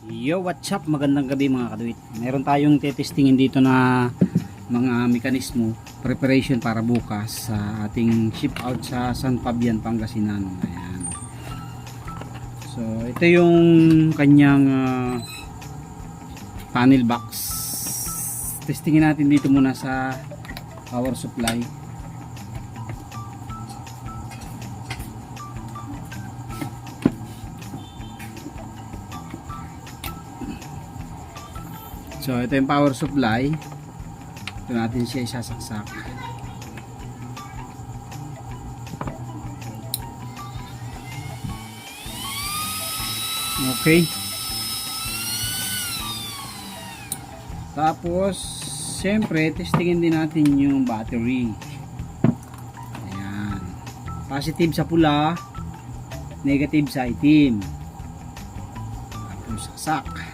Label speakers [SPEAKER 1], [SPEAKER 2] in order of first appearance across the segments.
[SPEAKER 1] Yo, what's up? Magandang gabi mga kaduit. Meron tayong testingin dito na mga mekanismo, preparation para bukas sa ating ship out sa San Fabian, Pangasinan. Ayan. So, ito yung kanyang panel box. Testingin natin dito muna sa power supply. So ito yung power supply. Ito natin siya isasaksak. Okay. Tapos siyempre testingin din natin yung battery. Ayan. Positive sa pula, negative sa itim. Tapos saksak.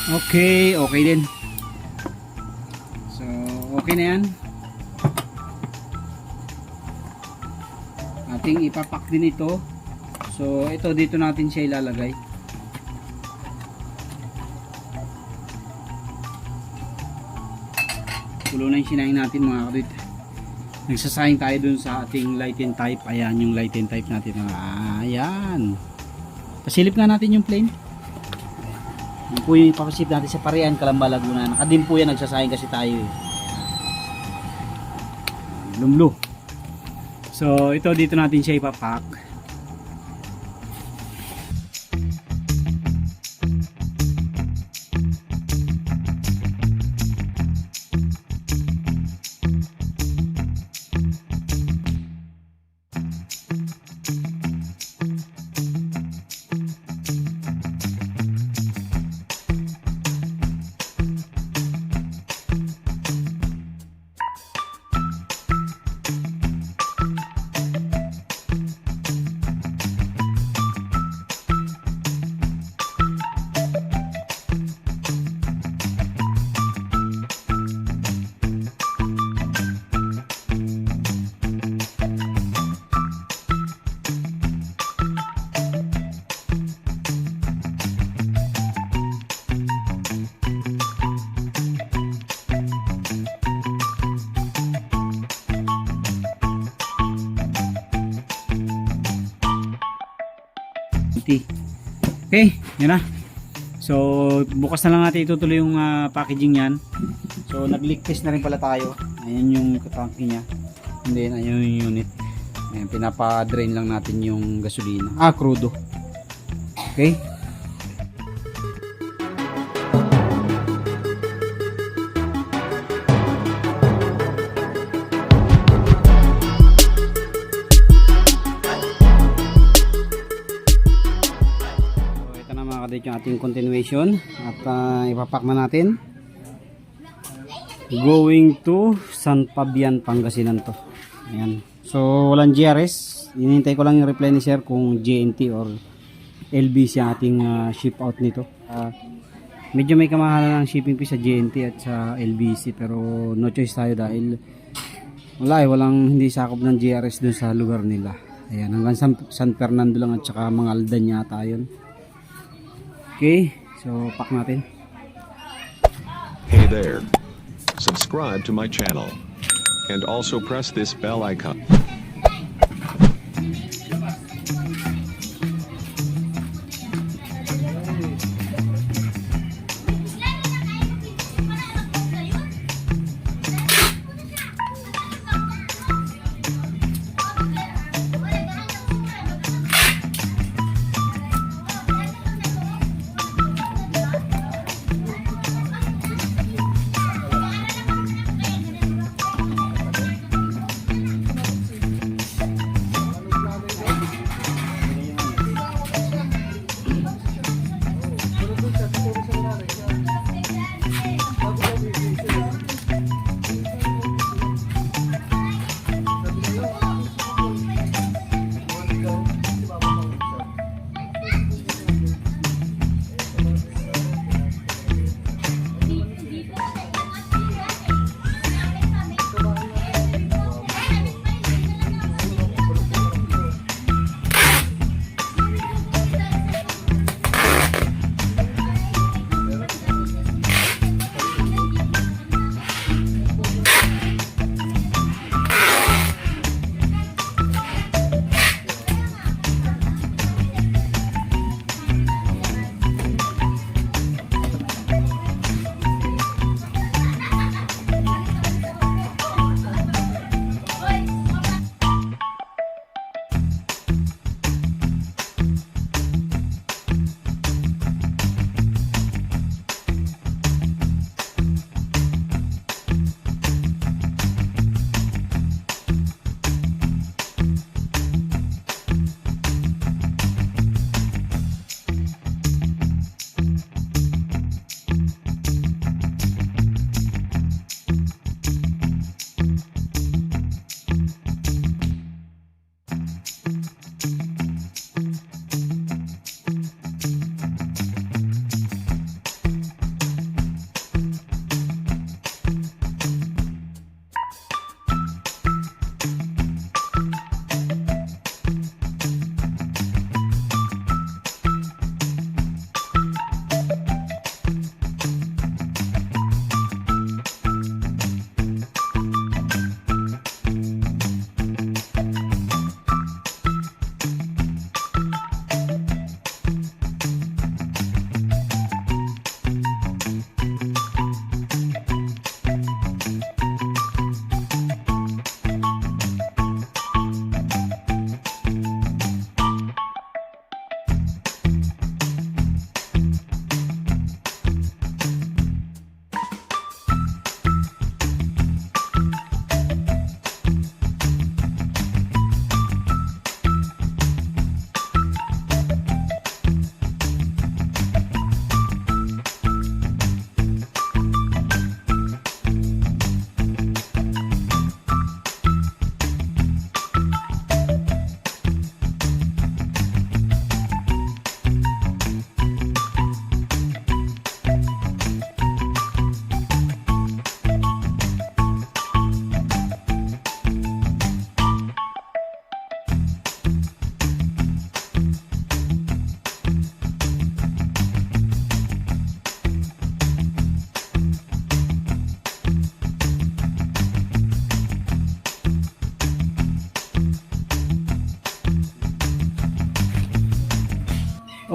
[SPEAKER 1] Okay, okay din. So, okay na yan. Ating ipapak din ito. So, ito dito natin siya ilalagay. Tulo na yung sinayang natin mga kapit. Nagsasayang tayo dun sa ating light and type. Ayan yung light and type natin. Ayan. Pasilip nga natin yung plane. Yan po yung ipapasip natin sa Parian, Calamba, Laguna. Nakadim po yan, nagsasayang kasi tayo eh. Lumlo. So ito dito natin siya ipapak. Okay, yan na. So bukas na lang natin itutuloy yung packaging yan. So nag-leak test na rin pala tayo. Ayan yung tanke nya. And then ayan yung unit. Ayan, pinapa-drain lang natin yung gasolina. Crudo. Okay. Yung ating continuation at ipapak na natin. Going to San Fabian, Pangasinan to. Ayan. So walang GRS, hinihintay ko lang yung reply ni sir kung JNT or LBC ang ating ship out nito. Medyo may kamahalan ng shipping fee sa JNT at sa LBC, pero no choice tayo dahil walang hindi sakop ng GRS dun sa lugar nila. Ayan, hanggang San Fernando lang at saka mga Aldan yata yun. Okay, so pack natin.
[SPEAKER 2] Hey there. Subscribe to my channel. And also press this bell icon.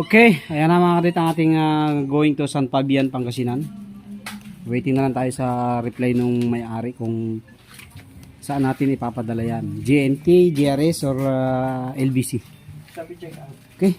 [SPEAKER 1] Okay, ayan na mga kadit ang ating going to San Fabian, Pangasinan. Waiting na lang tayo sa reply nung may-ari kung saan natin ipapadala yan. GNT, GRS or LBC.
[SPEAKER 3] Sabi check out.
[SPEAKER 1] Okay.